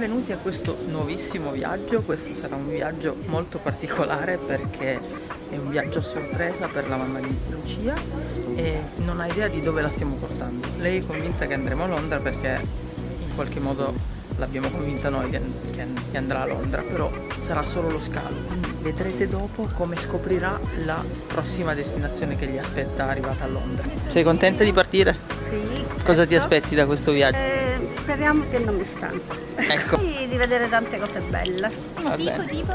benvenuti a questo nuovissimo viaggio. Questo sarà un viaggio molto particolare perché è un viaggio a sorpresa per la mamma di Lucia e non ha idea di dove la stiamo portando. Lei è convinta che andremo a Londra perché in qualche modo l'abbiamo convinta noi che andrà a Londra, però sarà solo lo scalo. Quindi vedrete dopo come scoprirà la prossima destinazione che gli aspetta arrivata a Londra. Sei contenta di partire? Sì. Cosa ti aspetti da questo viaggio? Speriamo che non mi stanco. Ecco. E di vedere tante cose belle. Va bene. Tipo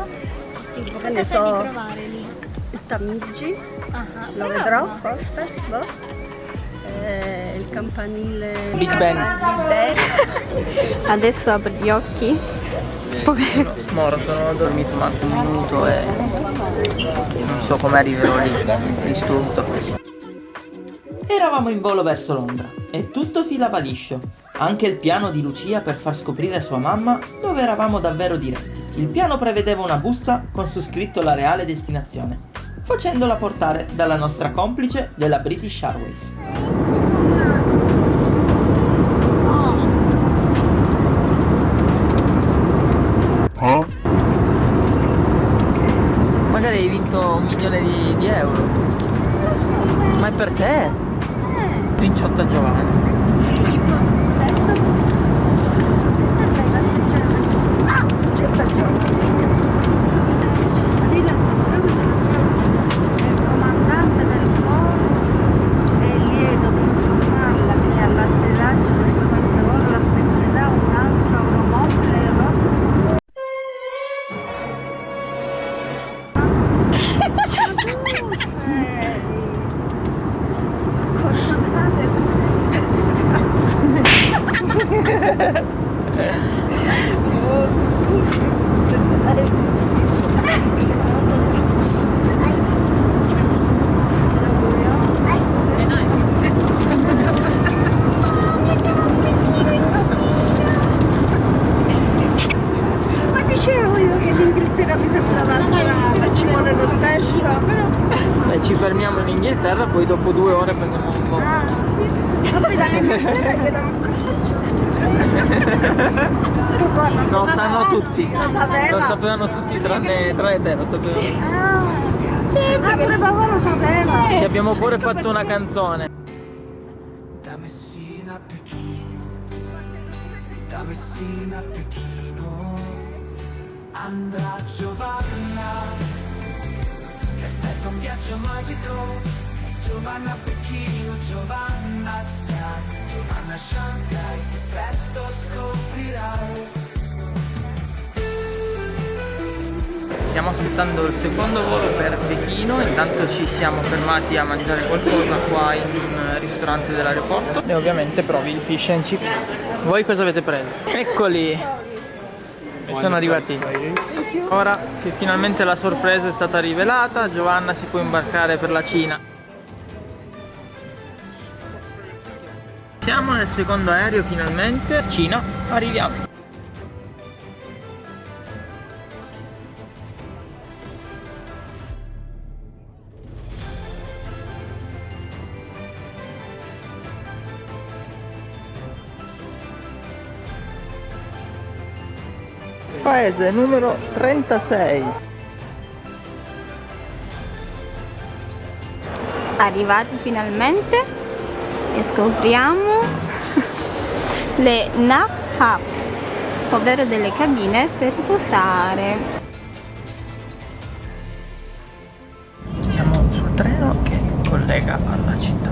che Cosa ne sai di so, provare lì? il Tamigi, Ah, lo però vedrò no. forse, boh. Il campanile Big Ben. Adesso apri gli occhi. Morto, non ho dormito manco un minuto e non so come arriverò lì, distrutto. Eravamo in volo verso Londra e tutto filava liscio. Anche il piano di Lucia per far scoprire a sua mamma dove eravamo davvero diretti. Il piano prevedeva una busta con su scritto la reale destinazione, facendola portare dalla nostra complice della British Airways. Magari hai vinto 1 milione di euro. Ma è per te? Pinciotta Giovanna. Il comandante del volo è lieto di informarla che all'atterraggio del seguente volo l'aspetterà un altro aeromobile rotto. Ma dicevo io che l'Inghilterra mi sembrava strana, ci vuole lo stesso. Ci fermiamo in Inghilterra, poi dopo 2 ore prendiamo un po'. Ah, sì. Ma poi dall'Inghilterra Lo sanno tutti. Lo sapeva. Lo sapevano tutti tranne te, lo sapevano. Ah, certo, pure papà lo sapeva. Che abbiamo pure fatto una canzone. Da Messina a Pechino, da Messina a Pechino, andrà Giovanna, che aspetta un viaggio magico. Giovanna a Pechino, Giovanna a Xi'an, Giovanna a Shanghai, presto scoprirai. Stiamo aspettando il secondo volo per Pechino, intanto ci siamo fermati a mangiare qualcosa qua in un ristorante dell'aeroporto e ovviamente provi il fish and chips. Voi cosa avete preso? Eccoli! Sono arrivati. Ora che finalmente la sorpresa è stata rivelata, Giovanna si può imbarcare per la Cina. Siamo nel secondo aereo finalmente, Cina, arriviamo. Paese numero 36. Arrivati finalmente e scopriamo le nap hubs, ovvero delle cabine per riposare. Siamo sul treno che collega alla città.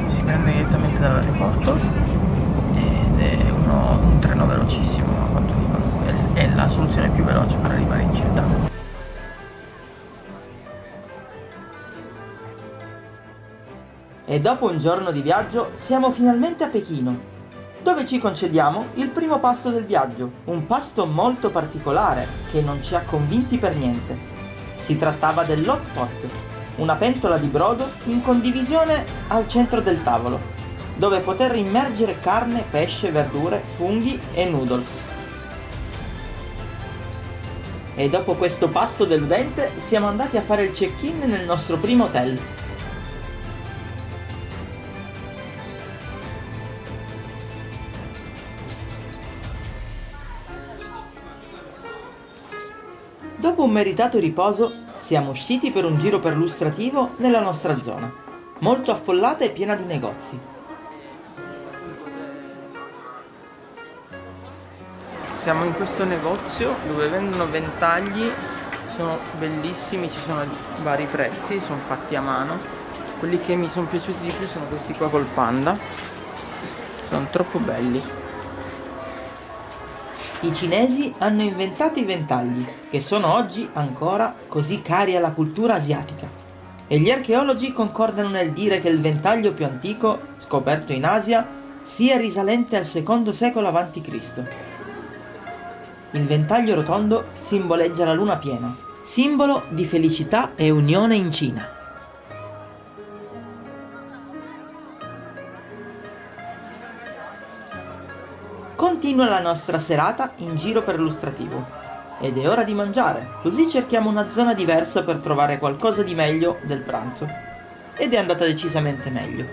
Si prende direttamente dall'aeroporto ed è un treno velocissimo a quanto dicono. È la soluzione più veloce per arrivare in città. E dopo un giorno di viaggio siamo finalmente a Pechino, dove ci concediamo il primo pasto del viaggio, un pasto molto particolare che non ci ha convinti per niente. Si trattava dell'hot pot, una pentola di brodo in condivisione al centro del tavolo, dove poter immergere carne, pesce, verdure, funghi e noodles. E dopo questo pasto deludente siamo andati a fare il check-in nel nostro primo hotel. Dopo un meritato riposo, siamo usciti per un giro perlustrativo nella nostra zona, molto affollata e piena di negozi. Siamo in questo negozio dove vendono ventagli, sono bellissimi, ci sono vari prezzi, sono fatti a mano. Quelli che mi sono piaciuti di più sono questi qua col panda, sono troppo belli. I cinesi hanno inventato i ventagli, che sono oggi ancora così cari alla cultura asiatica. E gli archeologi concordano nel dire che il ventaglio più antico, scoperto in Asia, sia risalente al secondo secolo a.C. Il ventaglio rotondo simboleggia la luna piena, simbolo di felicità e unione in Cina. Continua la nostra serata in giro perlustrativo ed è ora di mangiare, così cerchiamo una zona diversa per trovare qualcosa di meglio del pranzo. Ed è andata decisamente meglio.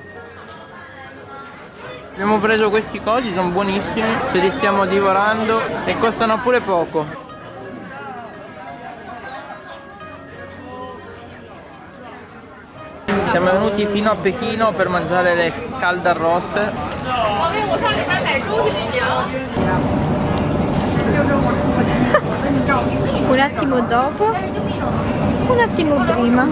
Abbiamo preso questi cosi, sono buonissimi, ce li stiamo divorando e costano pure poco. Siamo venuti fino a Pechino per mangiare le caldarroste. Un attimo dopo, un attimo prima.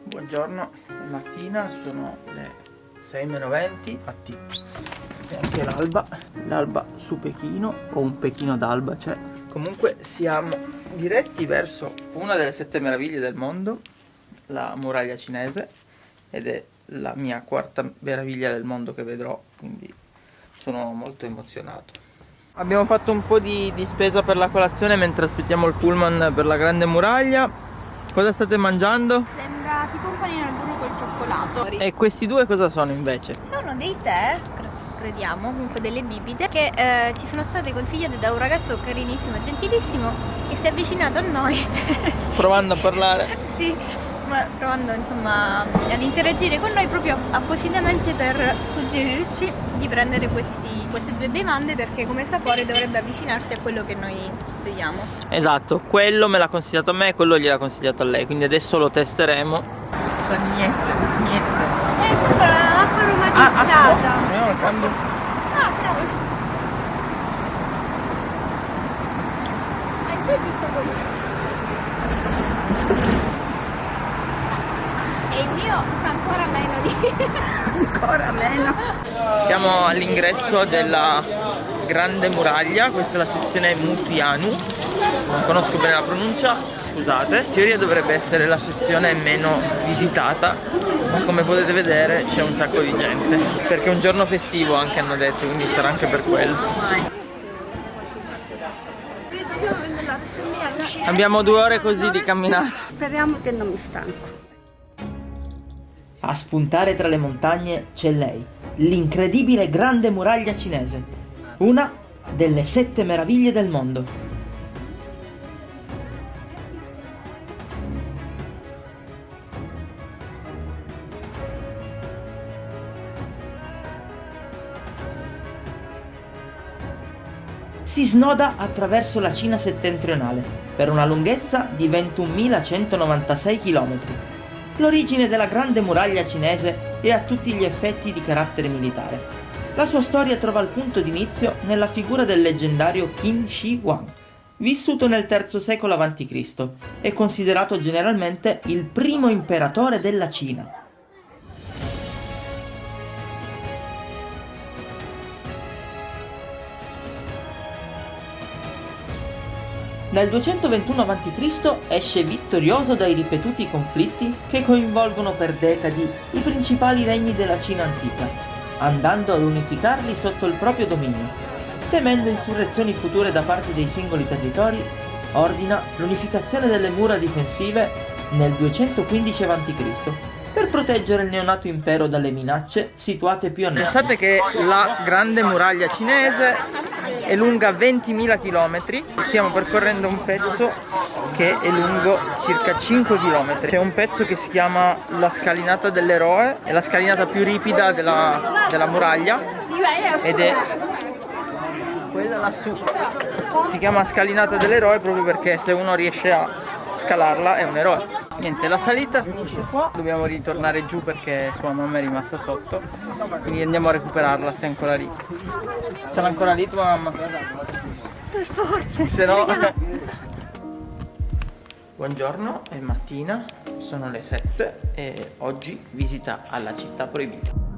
Buongiorno, è mattina, sono le 6:20 atti. E anche l'alba su Pechino, o un Pechino d'alba c'è. Comunque siamo diretti verso una delle 7 meraviglie del mondo, la muraglia cinese, ed è la mia quarta meraviglia del mondo che vedrò, quindi sono molto emozionato. Abbiamo fatto un po' di spesa per la colazione mentre aspettiamo il pullman per la grande muraglia. Cosa state mangiando? Sembra tipo un panino al burro col cioccolato. E questi due cosa sono invece? Sono dei tè, crediamo, comunque delle bibite, che ci sono state consigliate da un ragazzo carinissimo, gentilissimo, che si è avvicinato a noi. Provando a parlare? Sì, ma provando insomma ad interagire con noi proprio appositamente per suggerirci di prendere queste due bevande, perché come sapore dovrebbe avvicinarsi a quello che noi beviamo. Esatto, quello me l'ha consigliato a me e quello gliel'ha consigliato a lei, quindi adesso lo testeremo. Sa niente. È stata l'acqua aromatizzata. Vediamo quando... Cavolo. Hai visto quello? E il mio sa ancora meno di... Ancora meno. Siamo all'ingresso della Grande Muraglia, questa è la sezione Mutianu, non conosco bene la pronuncia, scusate. In teoria dovrebbe essere la sezione meno visitata, ma come potete vedere c'è un sacco di gente, perché è un giorno festivo anche, hanno detto, quindi sarà anche per quello. Abbiamo 2 ore così di camminata. Speriamo che non mi stanco. A spuntare tra le montagne c'è lei, l'incredibile Grande Muraglia cinese, una delle 7 meraviglie del mondo. Si snoda attraverso la Cina settentrionale, per una lunghezza di 21.196 km. L'origine della Grande Muraglia cinese è a tutti gli effetti di carattere militare. La sua storia trova il punto d'inizio nella figura del leggendario Qin Shi Huang, vissuto nel III secolo a.C. e considerato generalmente il primo imperatore della Cina. Nel 221 a.C. esce vittorioso dai ripetuti conflitti che coinvolgono per decadi i principali regni della Cina antica, andando ad unificarli sotto il proprio dominio. Temendo insurrezioni future da parte dei singoli territori, ordina l'unificazione delle mura difensive nel 215 a.C. per proteggere il neonato impero dalle minacce situate più a nord. Pensate che la Grande Muraglia cinese è lunga 20.000 km, stiamo percorrendo un pezzo che è lungo circa 5 km. C'è un pezzo che si chiama la scalinata dell'eroe, è la scalinata più ripida della muraglia ed è quella lassù si chiama scalinata dell'eroe proprio perché se uno riesce a scalarla è un eroe. Niente, la salita finisce qua, dobbiamo ritornare giù perché sua mamma è rimasta sotto, quindi andiamo a recuperarla se è ancora lì. Sarà ancora lì tua mamma? Per forza. Se no... Buongiorno, è mattina, sono le 7 e oggi visita alla città proibita.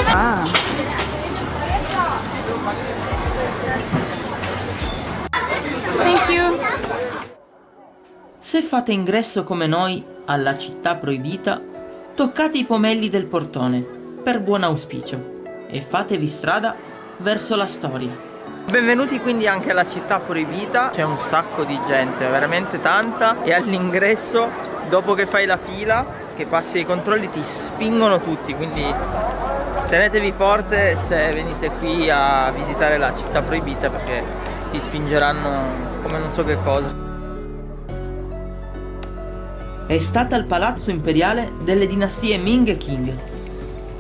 Ah. Thank you. Se fate ingresso come noi alla città proibita, toccate i pomelli del portone per buon auspicio e fatevi strada verso la storia. Benvenuti quindi anche alla città proibita, c'è un sacco di gente, veramente tanta, e all'ingresso, dopo che fai la fila, che passi i controlli, ti spingono tutti, quindi tenetevi forte se venite qui a visitare la città proibita perché ti spingeranno come non so che cosa. È stata il palazzo imperiale delle dinastie Ming e Qing.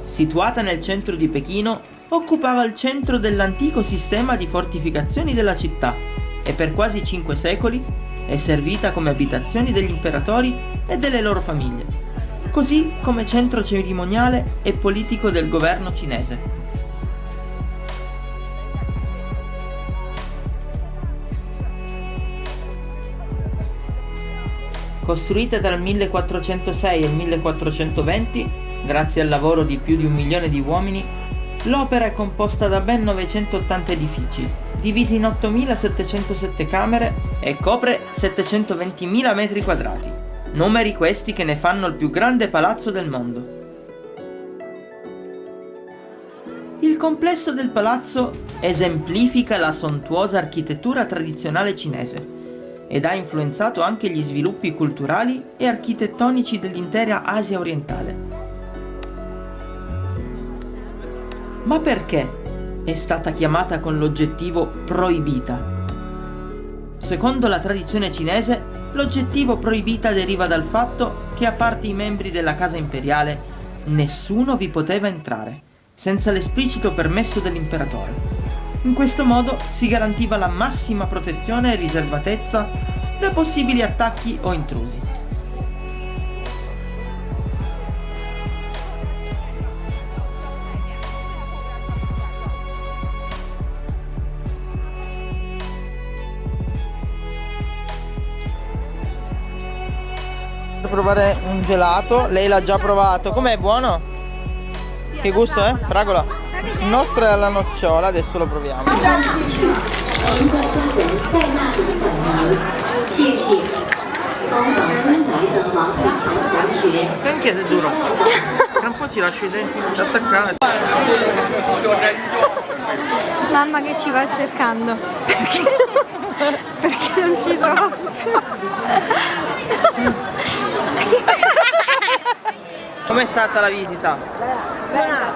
Situata nel centro di Pechino, occupava il centro dell'antico sistema di fortificazioni della città e per quasi 5 secoli è servita come abitazioni degli imperatori e delle loro famiglie, così come centro cerimoniale e politico del governo cinese. Costruita tra il 1406 e il 1420, grazie al lavoro di più di 1 milione di uomini, l'opera è composta da ben 980 edifici, divisi in 8.707 camere e copre 720.000 metri quadrati. Numeri questi che ne fanno il più grande palazzo del mondo. Il complesso del palazzo esemplifica la sontuosa architettura tradizionale cinese ed ha influenzato anche gli sviluppi culturali e architettonici dell'intera Asia orientale. Ma perché è stata chiamata con l'oggettivo proibita? Secondo la tradizione cinese, l'oggettivo proibita deriva dal fatto che a parte i membri della casa imperiale, nessuno vi poteva entrare, senza l'esplicito permesso dell'imperatore. In questo modo si garantiva la massima protezione e riservatezza da possibili attacchi o intrusi. Provare un gelato, lei l'ha già provato, com'è, buono? Che gusto è? Fragola? Il nostro è alla nocciola, adesso lo proviamo. Anche se è duro, tra un po' ci lascio i denti attaccati. Mamma che ci va cercando. Perché non ci trova più. Com'è stata la visita? Bella.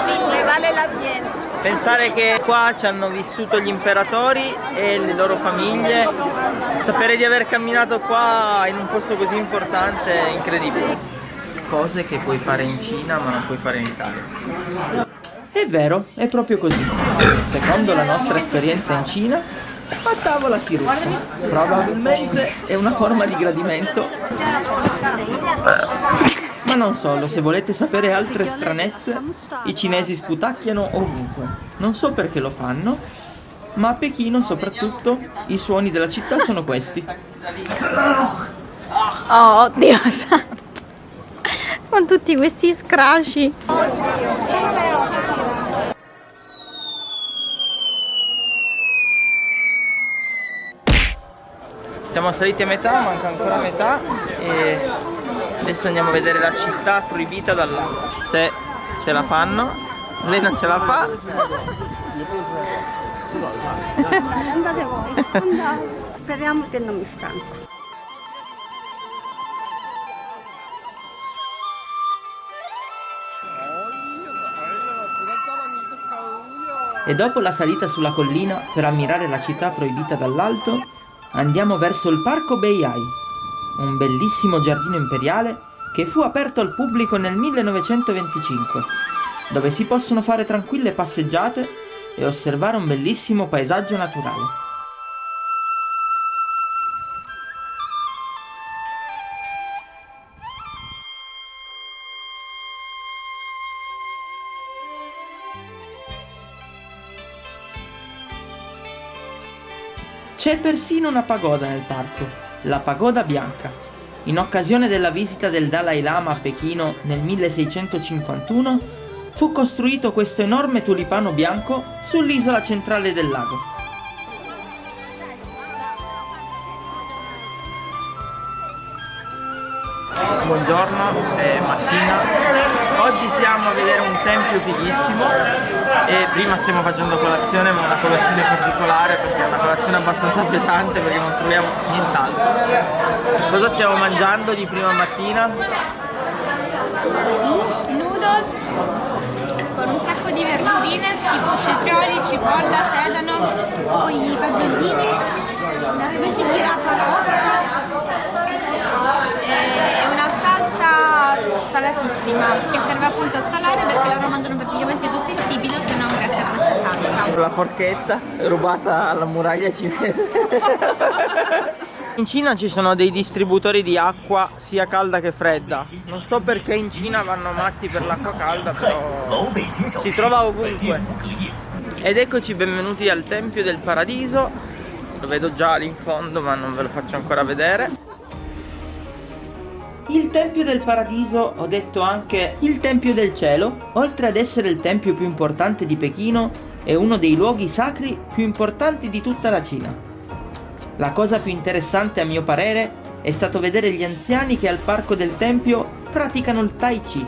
Ne vale la pena. Pensare che qua ci hanno vissuto gli imperatori e le loro famiglie, sapere di aver camminato qua in un posto così importante è incredibile. Cose che puoi fare in Cina ma non puoi fare in Italia. È vero, è proprio così. Secondo la nostra esperienza in Cina, a tavola si russa. Probabilmente è una forma di gradimento. Ma non solo, se volete sapere altre stranezze, i cinesi sputacchiano ovunque. Non so perché lo fanno, ma a Pechino soprattutto i suoni della città sono questi. Oh Dio santo. Con tutti questi scrasci. Siamo saliti a metà, manca ancora metà e adesso andiamo a vedere la città proibita da là. Se ce la fanno, lei non ce la fa. Andate voi. Speriamo che non mi stanco. E dopo la salita sulla collina per ammirare la città proibita dall'alto, andiamo verso il Parco Beihai, un bellissimo giardino imperiale che fu aperto al pubblico nel 1925, dove si possono fare tranquille passeggiate e osservare un bellissimo paesaggio naturale. C'è persino una pagoda nel parco, la Pagoda Bianca. In occasione della visita del Dalai Lama a Pechino nel 1651, fu costruito questo enorme tulipano bianco sull'isola centrale del lago. Buongiorno, è mattina. Oggi siamo a vedere un tempio fighissimo e prima stiamo facendo colazione, ma una colazione particolare perché è una colazione abbastanza pesante perché non troviamo nient'altro. Cosa stiamo mangiando di prima mattina? Noodles con un sacco di verdurine tipo cetrioli, cipolla, sedano, poi i fagiolini, una specie di rapa rossa e una salsa salatissima che serve appunto a salare perché loro mangiano praticamente tutto il sibilo se non grazie a questa salsa. La forchetta rubata alla muraglia cinese. In Cina ci sono dei distributori di acqua sia calda che fredda. Non so perché in Cina vanno matti per l'acqua calda, però si trova ovunque. Ed eccoci benvenuti al Tempio del Paradiso. Lo vedo già lì in fondo, ma non ve lo faccio ancora vedere. Il Tempio del Paradiso, ho detto anche il Tempio del Cielo, oltre ad essere il tempio più importante di Pechino, è uno dei luoghi sacri più importanti di tutta la Cina. La cosa più interessante a mio parere è stato vedere gli anziani che al parco del tempio praticano il Tai Chi,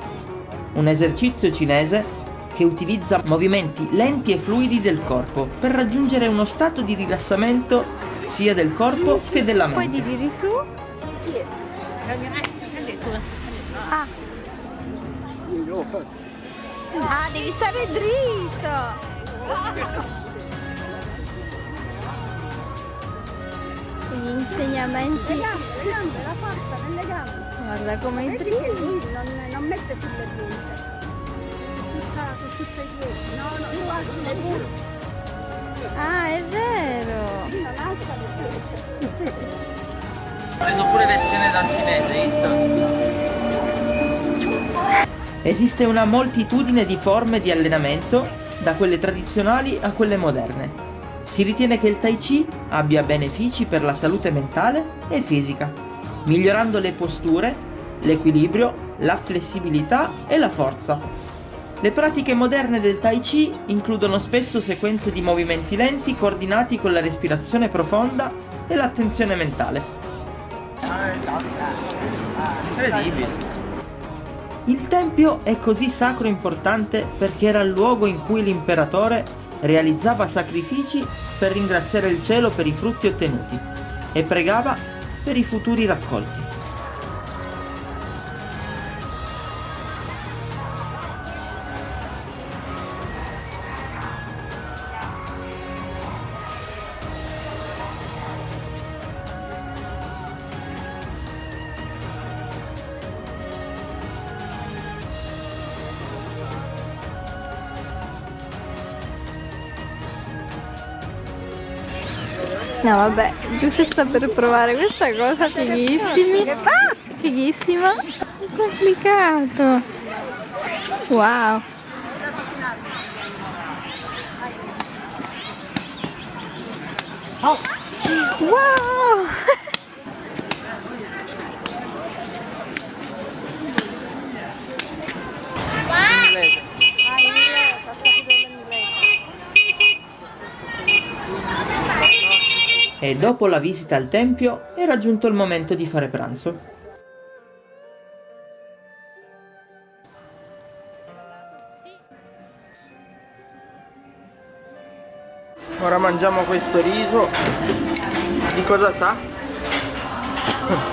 un esercizio cinese che utilizza movimenti lenti e fluidi del corpo per raggiungere uno stato di rilassamento sia del corpo che della mente. Poi ti tiri su. Ah. Ah, devi stare dritto. Gli insegnamenti. Le gambe, la forza nelle gambe. Guarda come è dritto. Lui non mette sulle punte. Su tutti i piedi. No, lui alza le punte. Ah, è vero. Lui non alza le punte. Ho preso pure lezione dal cinese, hai visto? Esiste una moltitudine di forme di allenamento, da quelle tradizionali a quelle moderne. Si ritiene che il Tai Chi abbia benefici per la salute mentale e fisica, migliorando le posture, l'equilibrio, la flessibilità e la forza. Le pratiche moderne del Tai Chi includono spesso sequenze di movimenti lenti coordinati con la respirazione profonda e l'attenzione mentale. Incredibile. Il tempio è così sacro e importante perché era il luogo in cui l'imperatore realizzava sacrifici per ringraziare il cielo per i frutti ottenuti e pregava per i futuri raccolti. No, vabbè, Giuseppe sta per provare questa cosa fighissima. Complicato. Wow. Wow. E dopo la visita al tempio era giunto il momento di fare pranzo. Ora mangiamo questo riso. Di cosa sa?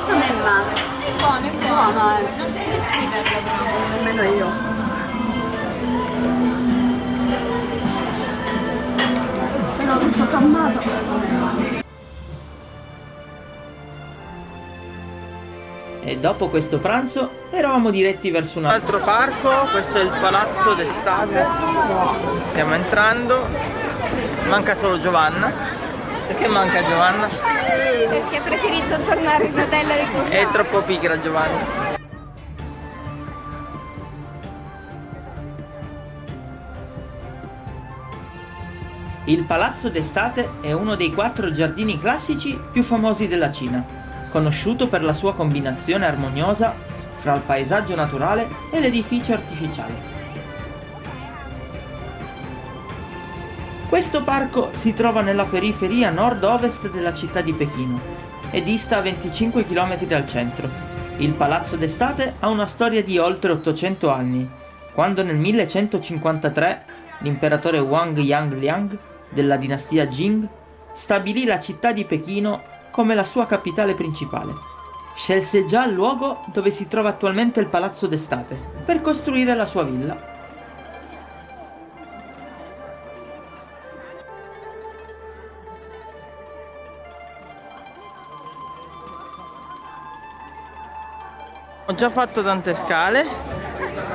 Non è male. È buono, è buono. Non so descriverlo però. Nemmeno io. Però tutto sommato non è male. E dopo questo pranzo eravamo diretti verso un altro parco. Questo è il Palazzo d'Estate. Stiamo entrando. Manca solo Giovanna. Perché manca Giovanna? Perché ha preferito tornare in hotel a riposare. È troppo pigra Giovanna. Il Palazzo d'Estate è uno dei 4 giardini classici più famosi della Cina, conosciuto per la sua combinazione armoniosa fra il paesaggio naturale e l'edificio artificiale. Questo parco si trova nella periferia nord-ovest della città di Pechino e dista a 25 km dal centro. Il Palazzo d'Estate ha una storia di oltre 800 anni, quando nel 1153 l'imperatore Wang Yangliang della dinastia Jing stabilì la città di Pechino come la sua capitale principale. Scelse già il luogo dove si trova attualmente il Palazzo d'Estate per costruire la sua villa. Ho già fatto tante scale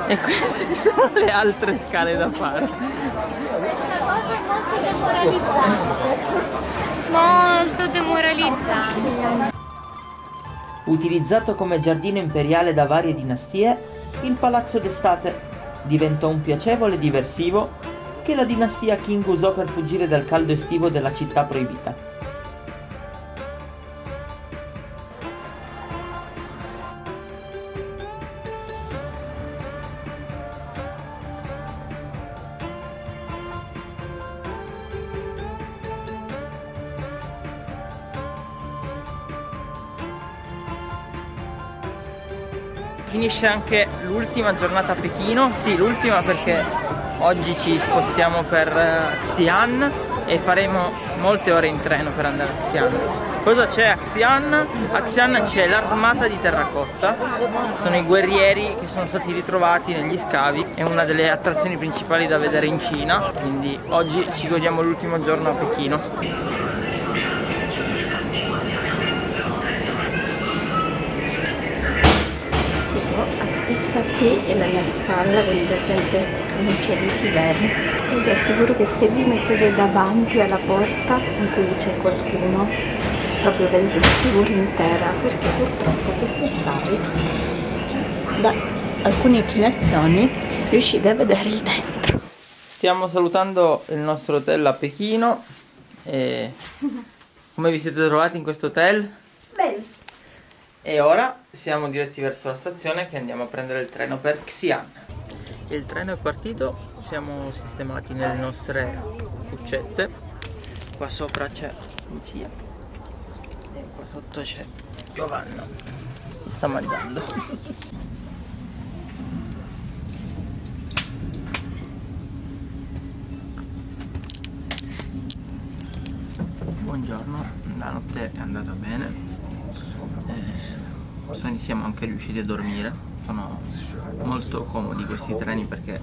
e queste sono le altre scale da fare. Questa cosa è molto demoralizzante. Molto demoralizzante. Utilizzato come giardino imperiale da varie dinastie, il Palazzo d'Estate diventò un piacevole diversivo che la dinastia Qing usò per fuggire dal caldo estivo della città proibita. Finisce anche l'ultima giornata a Pechino, sì l'ultima perché oggi ci spostiamo per Xi'an e faremo molte ore in treno per andare a Xi'an. Cosa c'è a Xi'an? A Xi'an c'è l'armata di terracotta, sono i guerrieri che sono stati ritrovati negli scavi, è una delle attrazioni principali da vedere in Cina, quindi oggi ci godiamo l'ultimo giorno a Pechino. Qui e la mia spalla, quindi la gente con i piedi si vede. E vi assicuro che se vi mettete davanti alla porta in cui c'è qualcuno, proprio vedete la figura intera, perché purtroppo questi affari, da alcune inclinazioni, riuscite a vedere il dentro. Stiamo salutando il nostro hotel a Pechino e come vi siete trovati in questo hotel? Bene. E ora siamo diretti verso la stazione che andiamo a prendere il treno per Xi'an. Il treno è partito, siamo sistemati nelle nostre cuccette. Qua sopra c'è Lucia e qua sotto c'è Giovanna. Sta mangiando. Buongiorno, la notte è andata bene. Siamo anche riusciti a dormire, sono molto comodi questi treni perché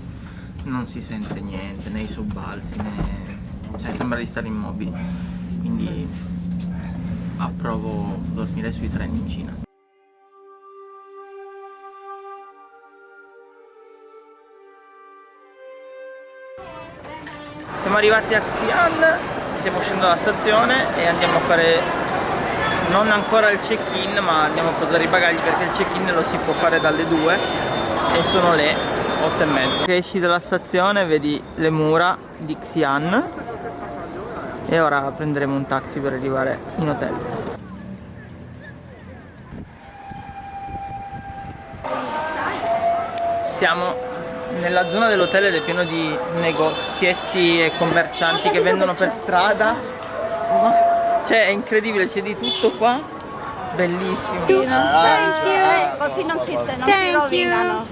non si sente niente, né i sobbalzi né... cioè sembra di stare immobili, quindi approvo dormire sui treni in Cina. Siamo arrivati a Xi'an, stiamo uscendo dalla stazione e andiamo a fare non ancora il check-in, ma andiamo a posare i bagagli perché il check-in lo si può fare dalle 2 e sono le 8:30. Che esci dalla stazione vedi le mura di Xi'an e ora prenderemo un taxi per arrivare in hotel. Siamo nella zona dell'hotel ed è pieno di negozietti e commercianti che vendono per strada. Cioè è incredibile, c'è di tutto qua, bellissimo. Così non si rovinano.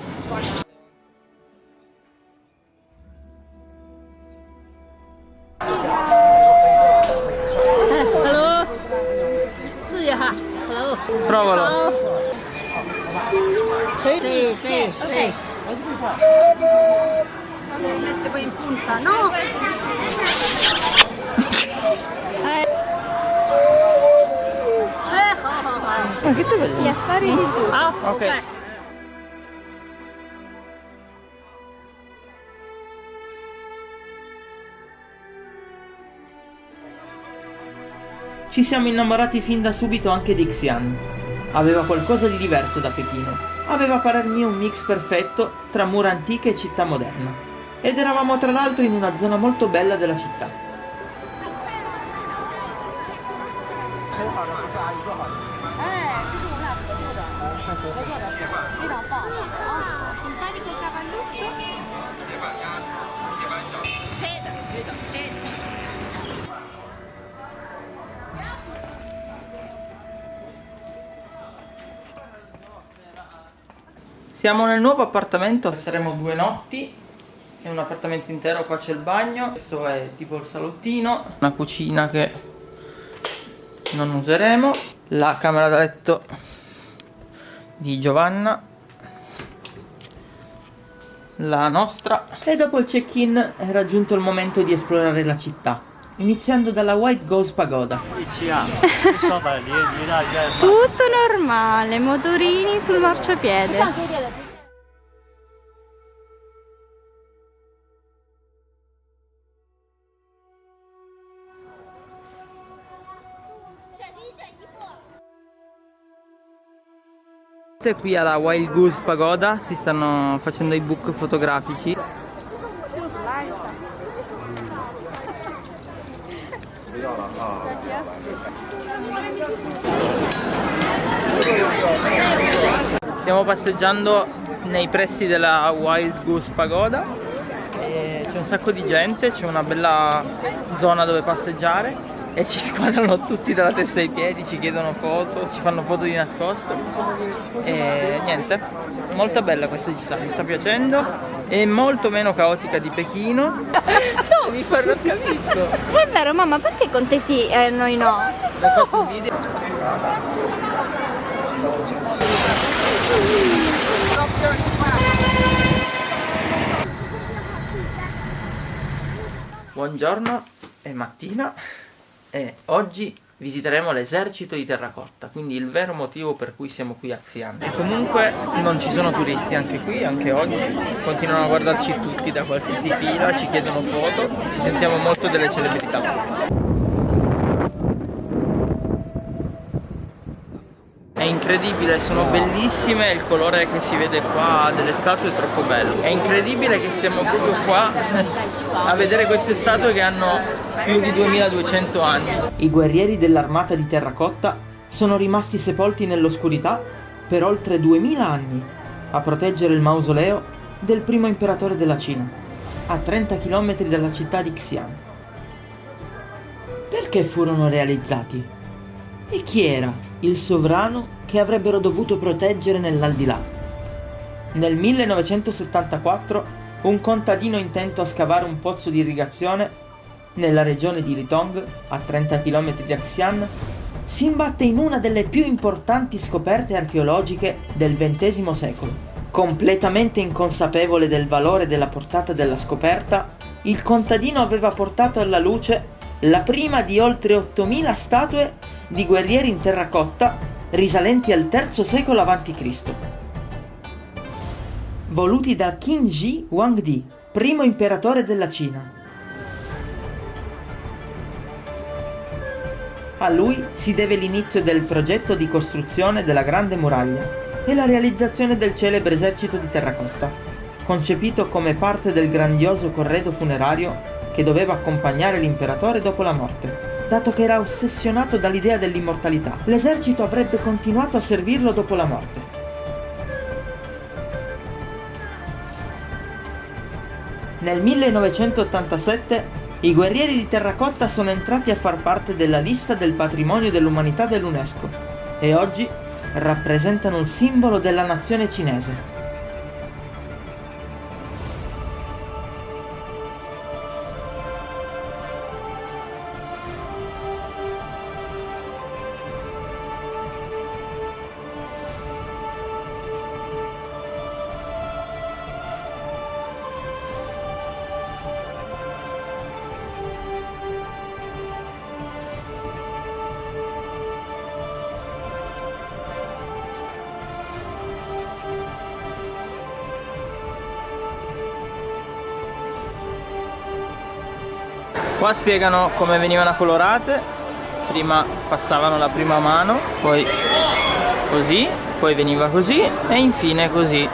Provalo. Sì. Ok. Lo mette poi in punta, no? Ma che te Gli vedi? affari di giù. Ok. Ci siamo innamorati fin da subito anche di Xi'an. Aveva qualcosa di diverso da Pechino. Aveva a parer mio un mix perfetto tra mura antiche e città moderna. Ed eravamo tra l'altro in una zona molto bella della città. Simpatico cavalluccio. Siamo nel nuovo appartamento, staremo 2 notti. È un appartamento intero, qua c'è il bagno. Questo è tipo il salottino. Una cucina che non useremo. La camera da letto di Giovanna. La nostra. E dopo il check-in è raggiunto il momento di esplorare la città, iniziando dalla White Ghost Pagoda. Tutto normale, motorini sul marciapiede. Qui alla Wild Goose Pagoda si stanno facendo i book fotografici. Stiamo passeggiando nei pressi della Wild Goose Pagoda e c'è un sacco di gente, c'è una bella zona dove passeggiare e ci squadrano tutti dalla testa ai piedi, ci chiedono foto, ci fanno foto di nascosto e niente, molto bella questa città, mi sta piacendo, è molto meno caotica di Pechino. No, mi fa, non capisco. È vero, mamma, perché con te sì e noi no? Ho fatto un video. Buongiorno, è mattina e oggi visiteremo l'esercito di terracotta, quindi il vero motivo per cui siamo qui a Xi'an. E comunque non ci sono turisti anche qui, anche oggi, continuano a guardarci tutti da qualsiasi fila, ci chiedono foto, ci sentiamo molto delle celebrità. È incredibile, sono bellissime, il colore che si vede qua delle statue è troppo bello. È incredibile che siamo proprio qua a vedere queste statue che hanno più di 2200 anni. I guerrieri dell'armata di terracotta sono rimasti sepolti nell'oscurità per oltre 2000 anni a proteggere il mausoleo del primo imperatore della Cina, a 30 km dalla città di Xi'an. Perché furono realizzati? E chi era il sovrano che avrebbero dovuto proteggere nell'aldilà? Nel 1974 un contadino intento a scavare un pozzo di irrigazione nella regione di Litong, a 30 km da Xi'an, si imbatte in una delle più importanti scoperte archeologiche del XX secolo. Completamente inconsapevole del valore e della portata della scoperta, il contadino aveva portato alla luce la prima di oltre 8000 statue di guerrieri in terracotta risalenti al III secolo a.C., voluti da Qin Shi Huangdi, primo imperatore della Cina. A lui si deve l'inizio del progetto di costruzione della Grande Muraglia e la realizzazione del celebre esercito di terracotta, concepito come parte del grandioso corredo funerario che doveva accompagnare l'imperatore dopo la morte. Dato che era ossessionato dall'idea dell'immortalità, l'esercito avrebbe continuato a servirlo dopo la morte. Nel 1987 i guerrieri di terracotta sono entrati a far parte della lista del patrimonio dell'umanità dell'UNESCO e oggi rappresentano il simbolo della nazione cinese. Qua spiegano come venivano colorate. Prima passavano la prima mano, poi così, poi veniva così e infine così.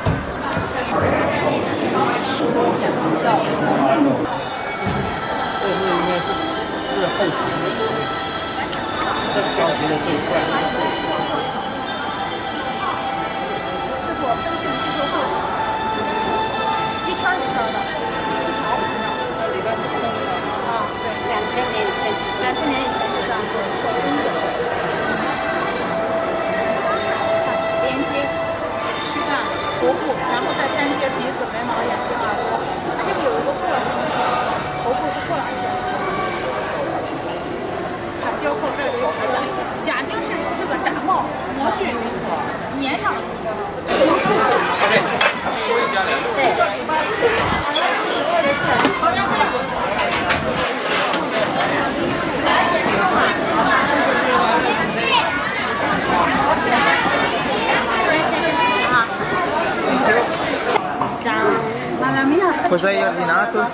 Cosa hai ordinato?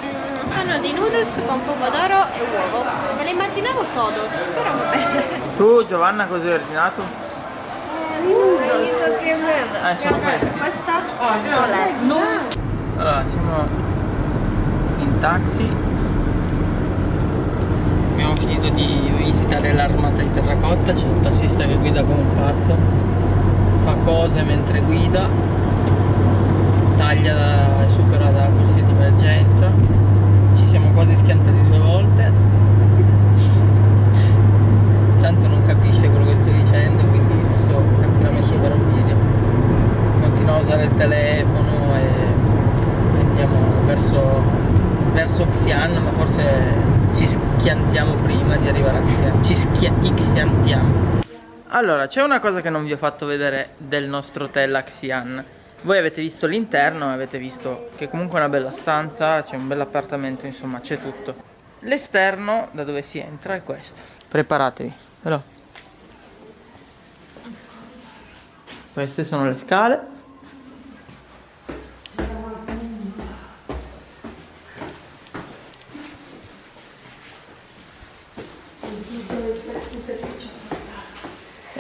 Sono dei noodles con pomodoro e uovo. Me le immaginavo sodo, però va bene. Tu Giovanna cosa hai ordinato? Che merda. Sono questi. Questa? Allora siamo in taxi. Abbiamo finito di visitare l'armata di terracotta. C'è un tassista che guida come un pazzo, fa cose mentre guida, taglia e supera dalla corsia di emergenza. Ci siamo quasi schiantati 2 volte. Tanto non capisce quello che sto dicendo, quindi posso tranquillamente fare un video. Continuo a usare il telefono e andiamo verso Xi'an, ma forse ci schiantiamo prima di arrivare a Xi'an. Ci schiantiamo. Allora, c'è una cosa che non vi ho fatto vedere del nostro hotel a Xi'an. Voi avete visto l'interno, avete visto che comunque è una bella stanza, c'è un bel appartamento, insomma c'è tutto. L'esterno, da dove si entra, è questo. Preparatevi. Allora. Queste sono le scale.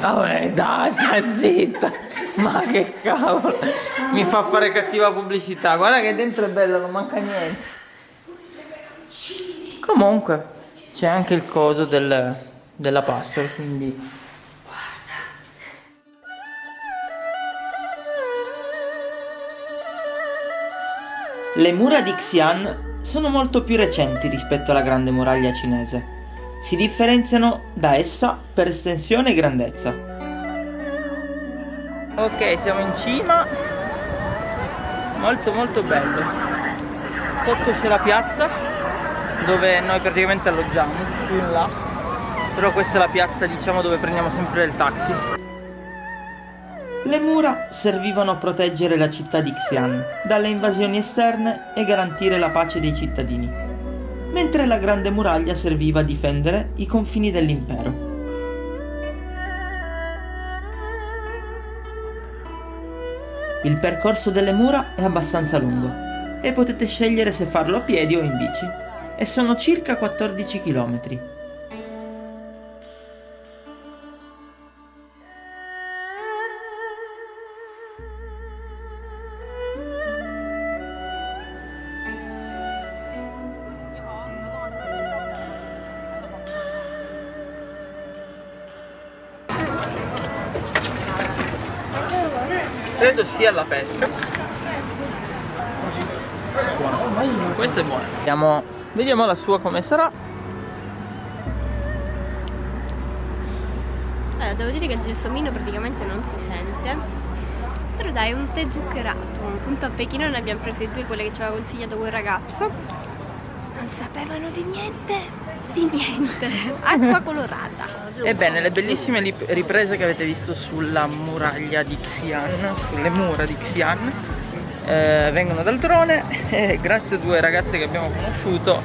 Vabbè, dai, sta zitta. Ma che cavolo. Mi fa fare cattiva pubblicità. Guarda che dentro è bello, non manca niente. Comunque c'è anche il coso della password, quindi le mura di Xi'an sono molto più recenti rispetto alla grande muraglia cinese. Si differenziano da essa per estensione e grandezza. Ok, siamo in cima. Molto molto bello. Sotto c'è la piazza dove noi praticamente alloggiamo, più in là. Però questa è la piazza, diciamo, dove prendiamo sempre il taxi. Le mura servivano a proteggere la città di Xi'an dalle invasioni esterne e garantire la pace dei cittadini, mentre la grande muraglia serviva a difendere i confini dell'impero. Il percorso delle mura è abbastanza lungo e potete scegliere se farlo a piedi o in bici, e sono circa 14 km. Credo sia la pesca. Questa è buona. Vediamo la sua come sarà. Allora, devo dire che il gelsomino praticamente non si sente. Però dai, è un tè zuccherato. Appunto a Pechino ne abbiamo prese 2, quelle che ci aveva consigliato quel ragazzo. Non sapevano di niente. Acqua colorata. Ebbene, le bellissime riprese che avete visto sulla muraglia di Xi'an, sulle mura di Xi'an, vengono dal drone, e grazie a 2 ragazze che abbiamo conosciuto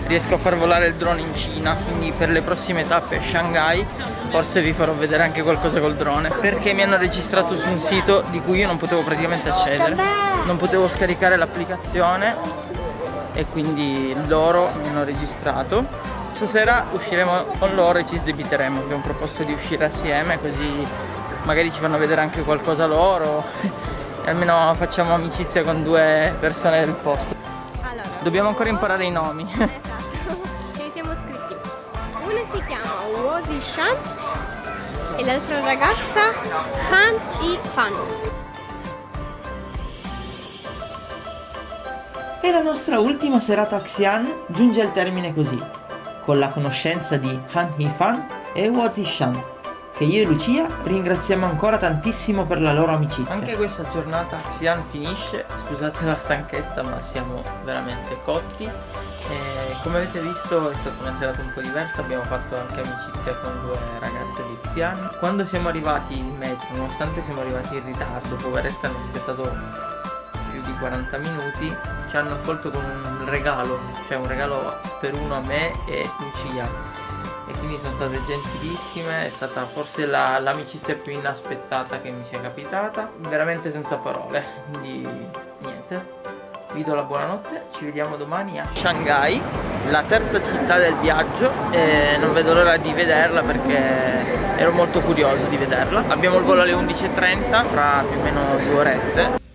riesco a far volare il drone in Cina, quindi per le prossime tappe a Shanghai forse vi farò vedere anche qualcosa col drone, perché mi hanno registrato su un sito di cui io non potevo praticamente accedere, non potevo scaricare l'applicazione, e quindi loro mi hanno registrato Stasera usciremo con loro e ci sdebiteremo. Abbiamo proposto di uscire assieme, così magari ci fanno vedere anche qualcosa loro e almeno facciamo amicizia con 2 persone del posto. Allora, Dobbiamo ancora imparare i nomi. esatto, ci siamo scritti. Una si chiama Wozi Shan e l'altra ragazza Han I Fan. E la nostra ultima serata a Xi'an giunge al termine così, con la conoscenza di Han Hee-fan e Wo Zi-shan, che io e Lucia ringraziamo ancora tantissimo per la loro amicizia. Anche questa giornata a Xi'an finisce, scusate la stanchezza ma siamo veramente cotti. E come avete visto è stata una serata un po' diversa, abbiamo fatto anche amicizia con 2 ragazze di Xi'an. Quando siamo arrivati in metro, nonostante siamo arrivati in ritardo, poverette hanno aspettato più di 40 minuti, ci hanno accolto con un regalo, cioè un regalo per uno a me e Lucia, e quindi sono state gentilissime, è stata forse l'amicizia più inaspettata che mi sia capitata, veramente senza parole, quindi niente, vi do la buonanotte, ci vediamo domani a Shanghai, la terza città del viaggio, e non vedo l'ora di vederla perché ero molto curioso di vederla. Abbiamo il volo alle 11:30, fra più o meno 2 orette.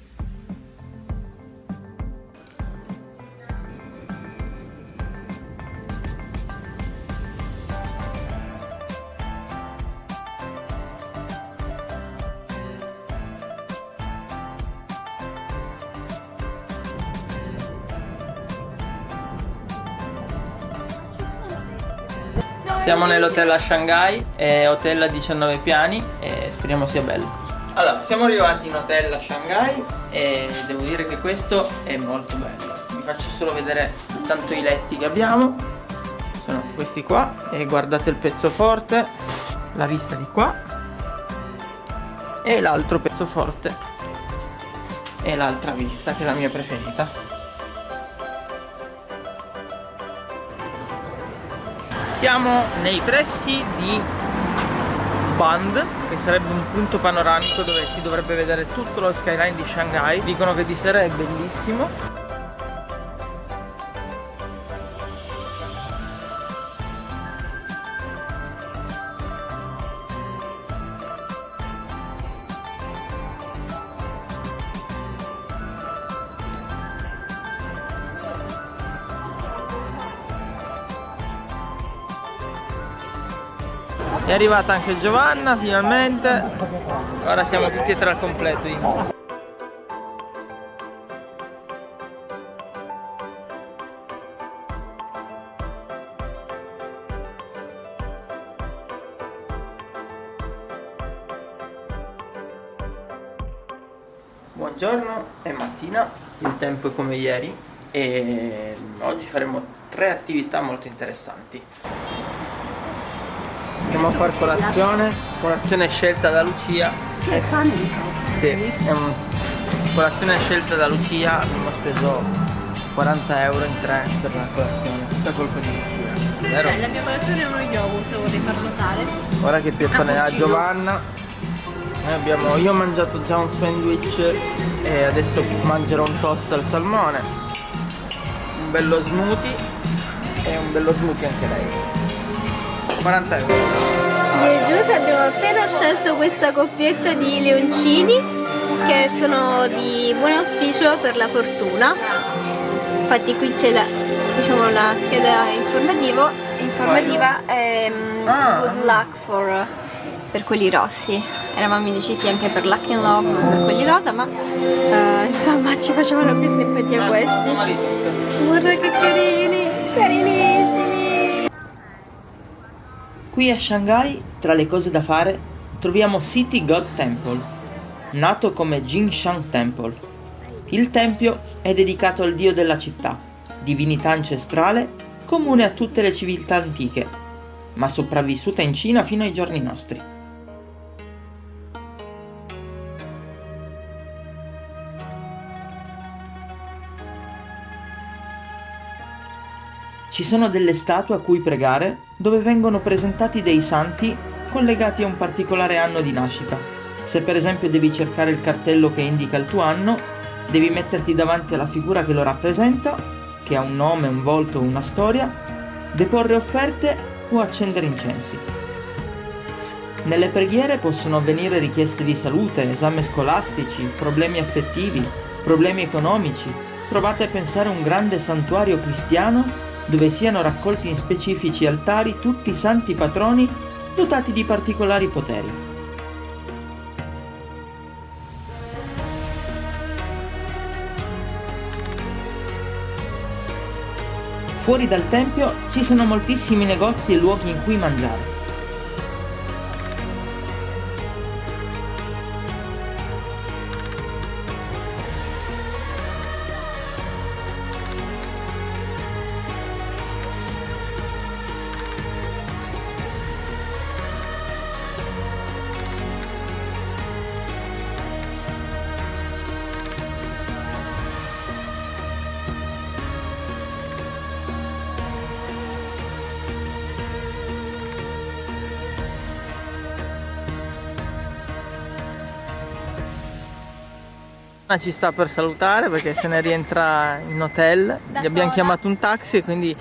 Siamo nell'hotel a Shanghai, è hotel a 19 piani e speriamo sia bello. Allora, siamo arrivati in hotel a Shanghai e devo dire che questo è molto bello. Vi faccio solo vedere tanto i letti che abbiamo. Sono questi qua e guardate il pezzo forte, la vista di qua e l'altro pezzo forte e l'altra vista che è la mia preferita. Siamo nei pressi di Bund, che sarebbe un punto panoramico dove si dovrebbe vedere tutto lo skyline di Shanghai. Dicono che di sera è bellissimo. È arrivata anche Giovanna finalmente. Ora siamo tutti e 3 al completo. Buongiorno, è mattina, il tempo è come ieri e oggi faremo 3 attività molto interessanti. Andiamo a fare colazione scelta da Lucia. C'è il pane di sopra. Sì, è colazione scelta da Lucia, abbiamo speso 40 euro in 3 per la colazione, tutta colpa di Lucia, vero? La mia colazione è uno yogurt, vorrei far notare. Ora che piazzone a Giovanna, io ho mangiato già un sandwich e adesso mangerò un toast al salmone, un bello smoothie e un bello smoothie anche lei. 40 euro. Io e Giuse abbiamo appena scelto questa coppietta di leoncini che sono di buon auspicio per la fortuna. Infatti qui c'è la scheda informativa good luck per quelli rossi. Eravamo indecisi anche per luck and love, per quelli rosa, ma insomma ci facevano più simpatia questi. Guarda che carini, carinissimi! Qui a Shanghai, tra le cose da fare, troviamo City God Temple, nato come Jinshan Temple. Il tempio è dedicato al dio della città, divinità ancestrale comune a tutte le civiltà antiche, ma sopravvissuta in Cina fino ai giorni nostri. Ci sono delle statue a cui pregare dove vengono presentati dei santi collegati a un particolare anno di nascita. Se per esempio devi cercare il cartello che indica il tuo anno, devi metterti davanti alla figura che lo rappresenta, che ha un nome, un volto o una storia, deporre offerte o accendere incensi. Nelle preghiere possono avvenire richieste di salute, esami scolastici, problemi affettivi, problemi economici. Provate a pensare a un grande santuario cristiano dove siano raccolti in specifici altari tutti i santi patroni dotati di particolari poteri. Fuori dal tempio ci sono moltissimi negozi e luoghi in cui mangiare. Ci sta per salutare perché se ne rientra in hotel, gli abbiamo chiamato un taxi e quindi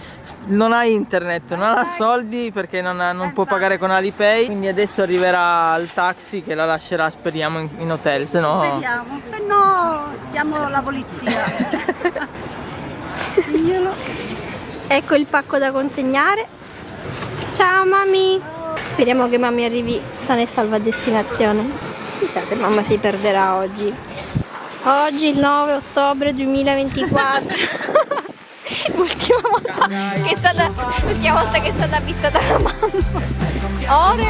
non ha internet, non ha soldi perché non può pagare con Alipay, quindi adesso arriverà il taxi che la lascerà, speriamo, in hotel, se no... Speriamo, se no chiamo la polizia. Ecco il pacco da consegnare. Ciao mami! Speriamo che mamma arrivi sana e salva a destinazione. Chissà se mamma si perderà oggi. Oggi il 9 ottobre 2024. l'ultima volta che è stata vista dalla mamma. Ore.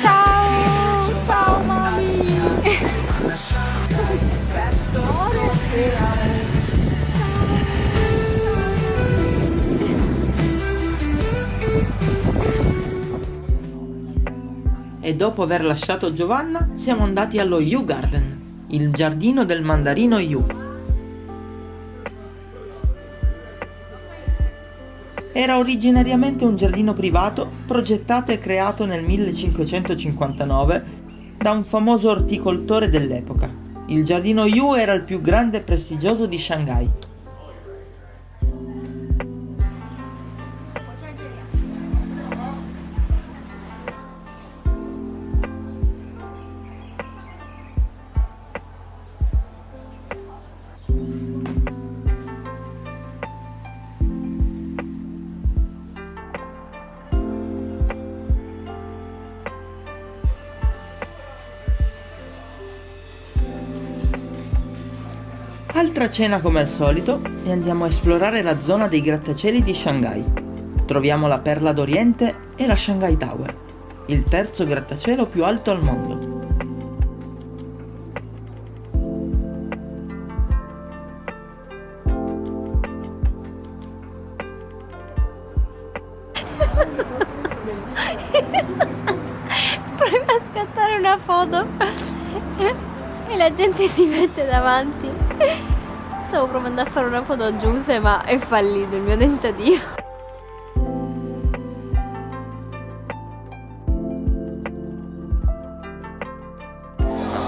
Ciao mami. E dopo aver lasciato Giovanna siamo andati allo Yu Garden, il giardino del mandarino Yu. Era originariamente un giardino privato progettato e creato nel 1559 da un famoso orticoltore dell'epoca. Il giardino Yu era il più grande e prestigioso di Shanghai. Altra cena come al solito e andiamo a esplorare la zona dei grattacieli di Shanghai. Troviamo la Perla d'Oriente e la Shanghai Tower, il terzo grattacielo più alto al mondo. Prova a scattare una foto e la gente si mette davanti. Stavo provando a fare una foto a Giuse ma è fallito il mio tentativo.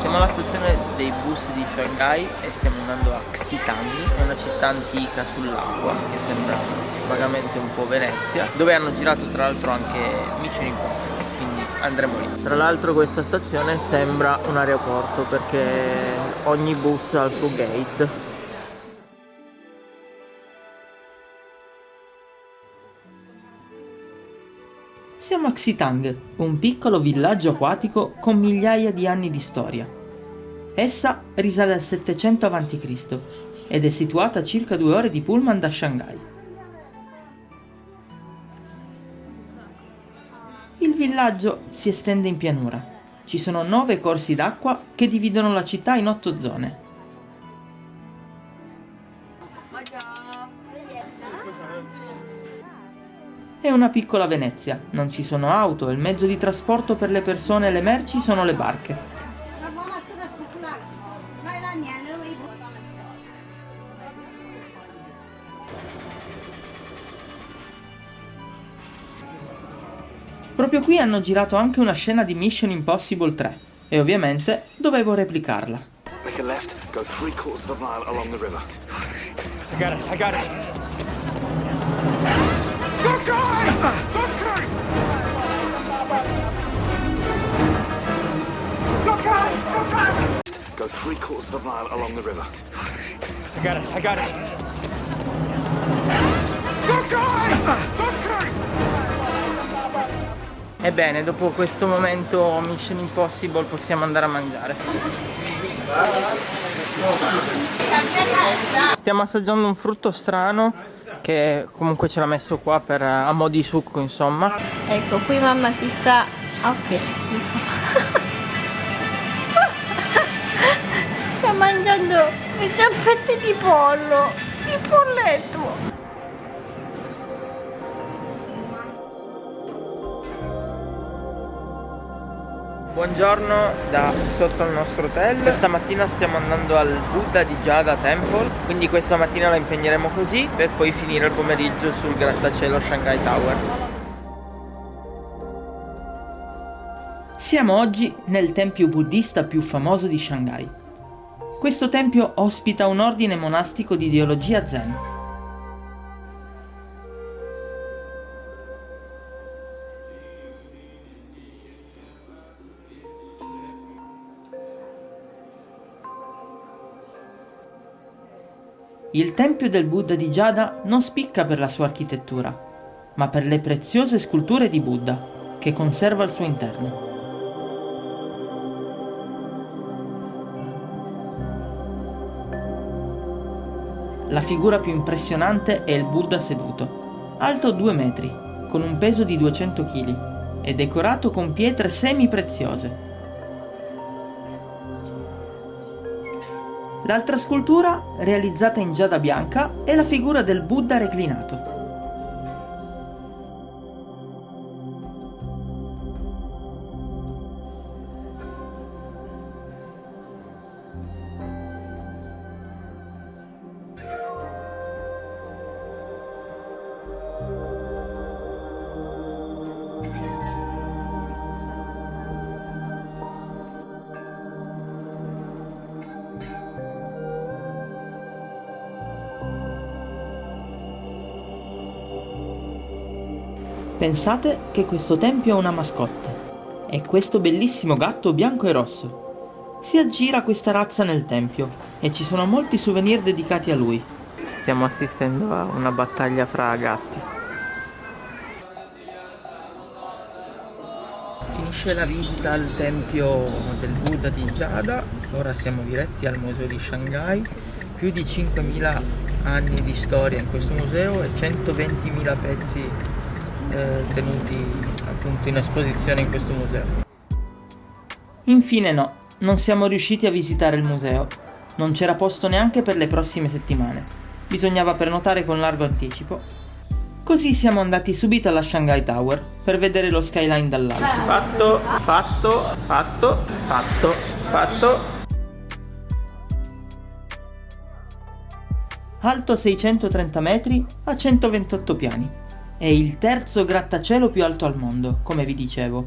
Siamo alla stazione dei bus di Shanghai e stiamo andando a Xitang, è una città antica sull'acqua che sembra vagamente un po' Venezia, dove hanno girato tra l'altro anche Mission Impossible, quindi andremo lì. Tra l'altro questa stazione sembra un aeroporto perché ogni bus ha il suo gate. Siamo a Xitang, un piccolo villaggio acquatico con migliaia di anni di storia. Essa risale al 700 a.C. ed è situata a circa 2 ore di pullman da Shanghai. Il villaggio si estende in pianura. Ci sono 9 corsi d'acqua che dividono la città in 8 zone. È una piccola Venezia, non ci sono auto e il mezzo di trasporto per le persone e le merci sono le barche. Proprio qui hanno girato anche una scena di Mission Impossible 3 e ovviamente dovevo replicarla. Make a left, go 3/4 of a mile along the river. I got it. Go 3/4 of a mile along the river. I got it. Ebbene, dopo questo momento Mission Impossible possiamo andare a mangiare. Stiamo assaggiando un frutto strano che comunque ce l'ha messo qua a mo' di succo, insomma. Ecco, qui mamma si sta... Oh, che schifo. Sta mangiando le zampette di pollo, il polletto. Buongiorno da sotto il nostro hotel. Questa mattina stiamo andando al Buddha di Jada Temple, quindi questa mattina la impegneremo così per poi finire il pomeriggio sul grattacielo Shanghai Tower. Siamo oggi nel tempio buddista più famoso di Shanghai. Questo tempio ospita un ordine monastico di ideologia zen. Il tempio del Buddha di Jada non spicca per la sua architettura, ma per le preziose sculture di Buddha che conserva al suo interno. La figura più impressionante è il Buddha seduto, alto 2 metri, con un peso di 200 kg e decorato con pietre semi-preziose. L'altra scultura, realizzata in giada bianca, è la figura del Buddha reclinato. Pensate che questo tempio ha una mascotte. È questo bellissimo gatto bianco e rosso. Si aggira questa razza nel tempio e ci sono molti souvenir dedicati a lui. Stiamo assistendo a una battaglia fra gatti. Finisce la visita al tempio del Buddha di Jada. Ora siamo diretti al museo di Shanghai. Più di 5.000 anni di storia in questo museo e 120.000 pezzi tenuti appunto in esposizione in questo museo. Infine no, non siamo riusciti a visitare il museo. Non c'era posto neanche per le prossime settimane. Bisognava prenotare con largo anticipo. Così siamo andati subito alla Shanghai Tower per vedere lo skyline dall'alto. Fatto. Alto 630 metri a 128 piani. È il terzo grattacielo più alto al mondo, come vi dicevo,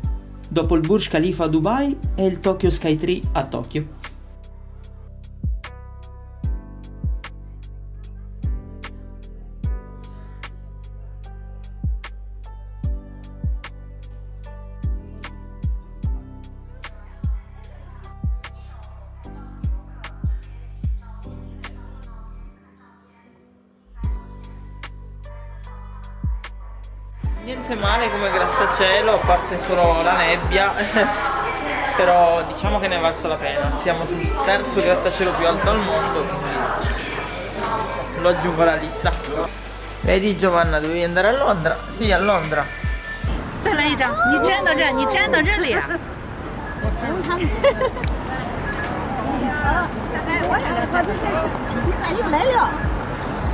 dopo il Burj Khalifa a Dubai e il Tokyo Skytree a Tokyo. Niente male come grattacielo, a parte solo la nebbia, però diciamo che ne è valsa la pena. Siamo sul terzo grattacielo più alto al mondo, quindi lo aggiungo alla lista. Vedi Giovanna, dovevi andare a Londra? Sì, a Londra. 再来一张，你站到这儿，你站到这里啊。又来了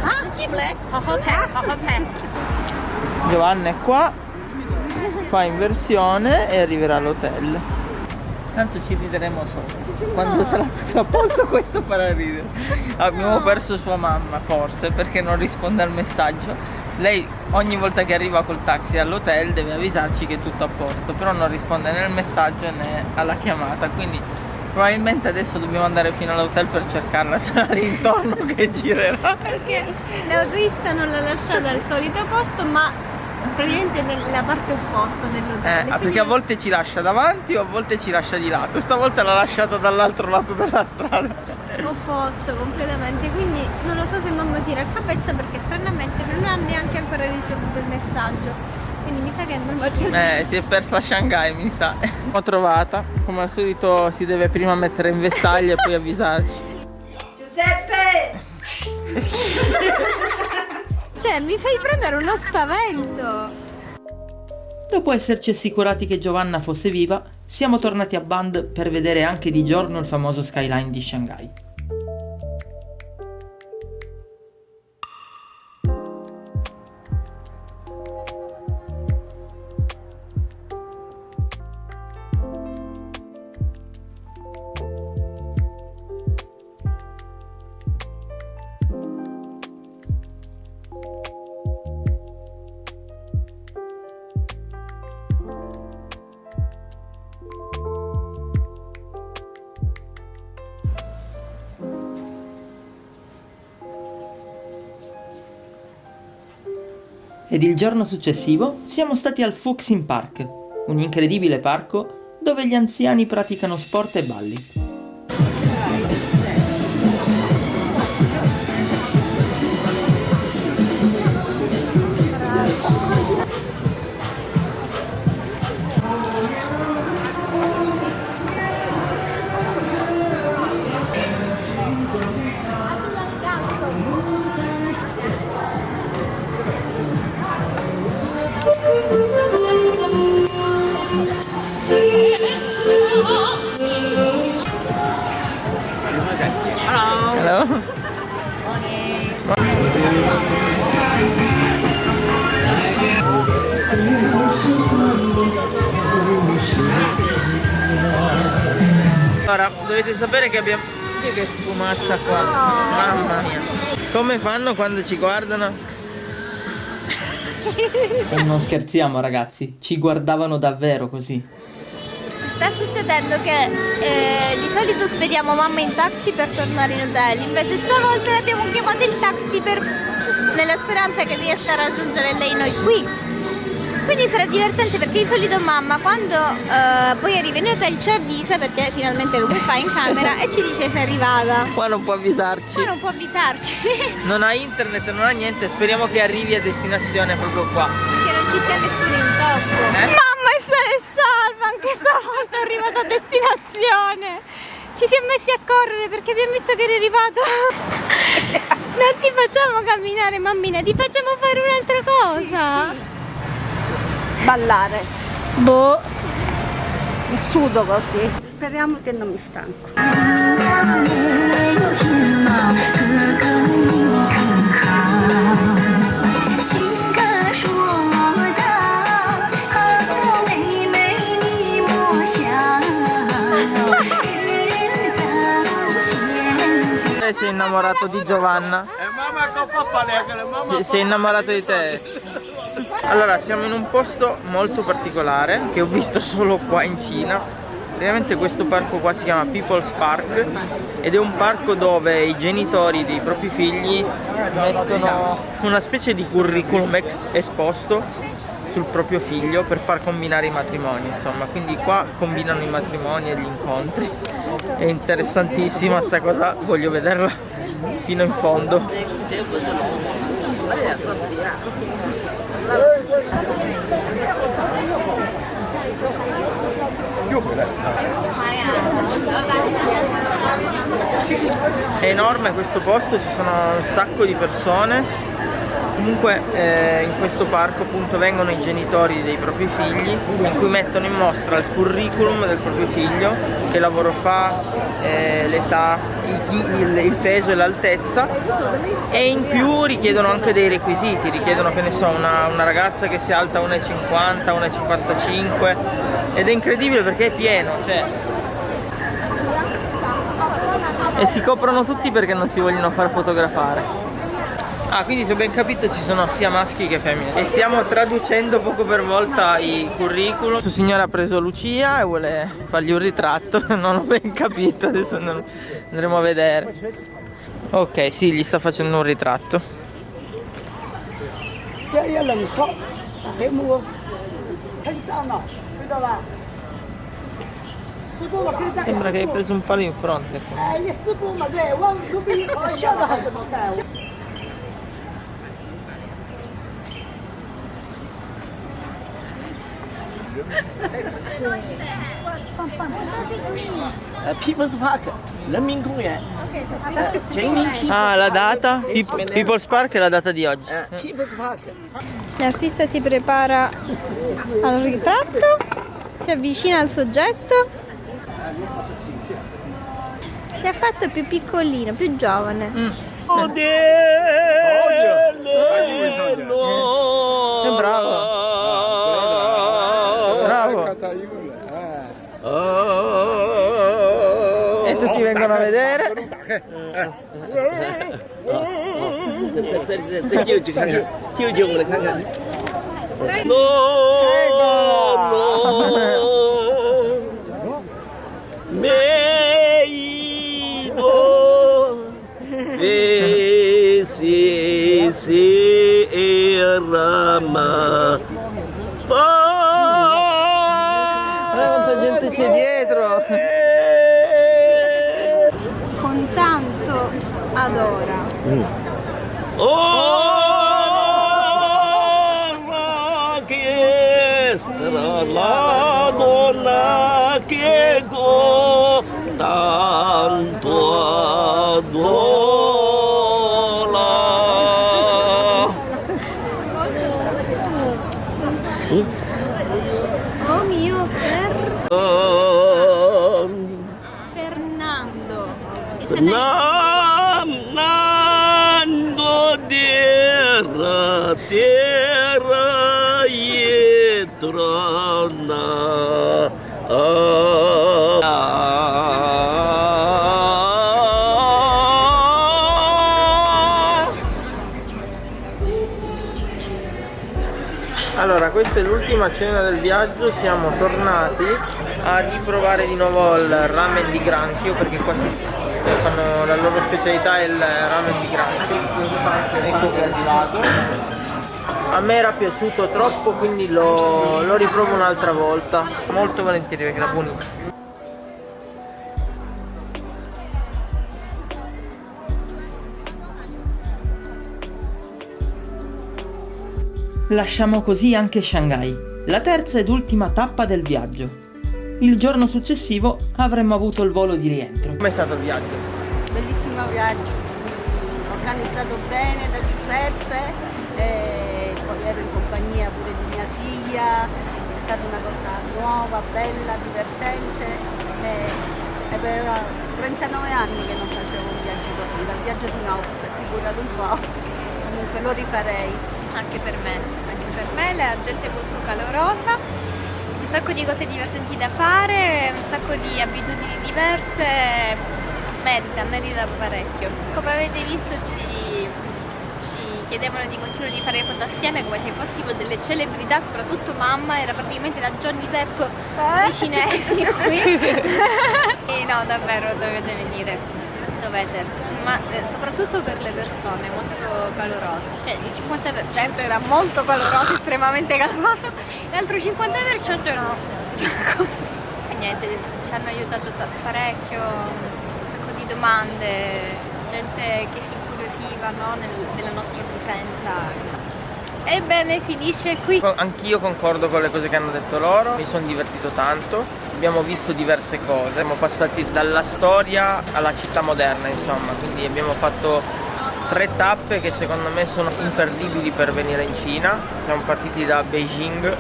啊！进不来，好好拍，好好拍。 Giovanna è qua, fa inversione e arriverà all'hotel. Tanto ci rideremo sopra. Quando sarà tutto a posto questo farà ridere. Abbiamo perso sua mamma forse perché non risponde al messaggio. Lei ogni volta che arriva col taxi all'hotel deve avvisarci che è tutto a posto, però non risponde né al messaggio né alla chiamata, quindi probabilmente adesso dobbiamo andare fino all'hotel per cercarla, sarà l'intorno che girerà. Perché l'autista non l'ha lasciata al solito posto, ma praticamente nella parte opposta dell'hotel. Perché a volte ci lascia davanti o a volte ci lascia di lato. Questa l'ha lasciato dall'altro lato della strada. Opposto completamente, quindi non lo so se mamma si raccapezza perché stranamente non ha neanche ancora ricevuto il messaggio. Quindi mi sa che non faccio Si è persa a Shanghai, mi sa. L'ho trovata. Come al solito si deve prima mettere in vestaglia e poi avvisarci. Giuseppe! Cioè, mi fai prendere uno spavento. Dopo esserci assicurati che Giovanna fosse viva, siamo tornati a Bund per vedere anche di giorno il famoso skyline di Shanghai. Ed il giorno successivo siamo stati al Fuxin Park, un incredibile parco dove gli anziani praticano sport e balli. Hello. Allora, dovete sapere che abbiamo... Che sfumazza qua, mamma mia. Come fanno quando ci guardano? E non scherziamo ragazzi, ci guardavano davvero così. Sta succedendo che di solito spediamo mamma in taxi per tornare in hotel, invece stavolta ne abbiamo chiamato il taxi nella speranza che riesca a raggiungere lei noi qui. Quindi sarà divertente perché di solito mamma quando poi arriva in hotel ci avvisa perché finalmente lo fa in camera e ci dice se è arrivata. Qua non può avvisarci. Qua non può avvisarci. Non ha internet, non ha niente, speriamo che arrivi a destinazione proprio qua. Che non ci sia nessun intoppo. Mamma è sana e salva, anche stavolta è arrivata a destinazione. Ci siamo messi a correre perché abbiamo visto che era arrivato. Non ti facciamo camminare mammina, ti facciamo fare un'altra cosa. Ballare. Boh. Mi sudo così. Speriamo che non mi stanco. Sei innamorato di Giovanna? Sei innamorato di te? Allora, siamo in un posto molto particolare che ho visto solo qua in Cina. Praticamente questo parco qua si chiama People's Park ed è un parco dove i genitori dei propri figli mettono una specie di curriculum esposto sul proprio figlio per far combinare i matrimoni, insomma. Quindi qua combinano i matrimoni e gli incontri. È interessantissima sta cosa, voglio vederla fino in fondo. È enorme questo posto, ci sono un sacco di persone. Comunque in questo parco appunto vengono i genitori dei propri figli in cui mettono in mostra il curriculum del proprio figlio, che lavoro fa, l'età, il peso e l'altezza, e in più richiedono anche dei requisiti, richiedono, che ne so, una ragazza che sia alta 1,50, 1,55, ed è incredibile perché è pieno, cioè. E si coprono tutti perché non si vogliono far fotografare. Ah, quindi se ho ben capito ci sono sia maschi che femmine. E stiamo traducendo poco per volta i curriculum. Questo signore ha preso Lucia e vuole fargli un ritratto. Non ho ben capito, adesso andremo a vedere. Ok, sì, gli sta facendo un ritratto. 黑木，很脏了，知道吧？直播我可以再 Sembra che hai preso un palo in fronte. 哎，你直播嘛噻，我都比你好一点，我还怎么干？ People's Park 人民公园。全民 Ah, la data? People's Park è la data di oggi. People's Park. L'artista si prepara al ritratto, si avvicina al soggetto. Si è fatto più piccolino, più giovane. Bravo. Bravo. E tutti vengono a vedere. 再丢几看看，丢几我来看看。每一朵Guarda quanta gente c'è dietro. Con tanto adora. La donna che go tanto adora. Oh mio Fernando. It's a name. Nando terra e trona. Allora, questa è l'ultima cena del viaggio, siamo tornati a riprovare di nuovo il ramen di granchio, perché qua fanno, la loro specialità è il ramen di granchio. Ecco che è arrivato. A me era piaciuto troppo, quindi lo riprovo un'altra volta, molto volentieri perché era buonissimo. Lasciamo così anche Shanghai, la terza ed ultima tappa del viaggio. Il giorno successivo avremmo avuto il volo di rientro. Com'è stato il viaggio? Bellissimo viaggio, organizzato bene da Giuseppe, e poi ero in compagnia pure di mia figlia, è stata una cosa nuova, bella, divertente e per 39 anni che non facevo un viaggio così, dal viaggio di nozze, figurate un po', comunque lo rifarei. Anche per me la gente è molto calorosa, un sacco di cose divertenti da fare, un sacco di abitudini diverse, merita parecchio. Come avete visto ci chiedevano di continuare di fare foto assieme come se fossimo delle celebrità, soprattutto mamma era praticamente la Johnny Depp dei cinesi qui. E no, davvero dovete venire, ma soprattutto per le persone, molto calorose, cioè il 50% era molto caloroso, estremamente caloroso, l'altro 50% erano così. E niente, ci hanno aiutato parecchio, un sacco di domande, gente che si incuriosiva, no, nella nostra presenza. Ebbene, finisce qui. Anch'io concordo con le cose che hanno detto loro, mi sono divertito tanto, abbiamo visto diverse cose, siamo passati dalla storia alla città moderna, insomma, quindi abbiamo fatto 3 tappe che secondo me sono imperdibili per venire in Cina. Siamo partiti da Beijing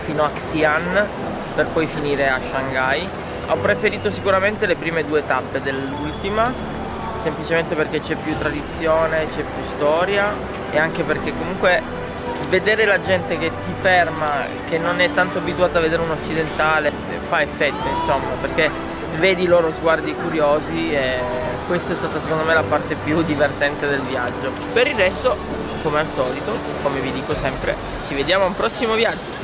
fino a Xi'an per poi finire a Shanghai. Ho preferito sicuramente le prime 2 tappe dell'ultima, semplicemente perché c'è più tradizione, c'è più storia e anche perché comunque vedere la gente che ti ferma, che non è tanto abituata a vedere un occidentale, fa effetto, insomma, perché vedi i loro sguardi curiosi e questa è stata secondo me la parte più divertente del viaggio. Per il resto, come al solito, come vi dico sempre, ci vediamo a un prossimo viaggio.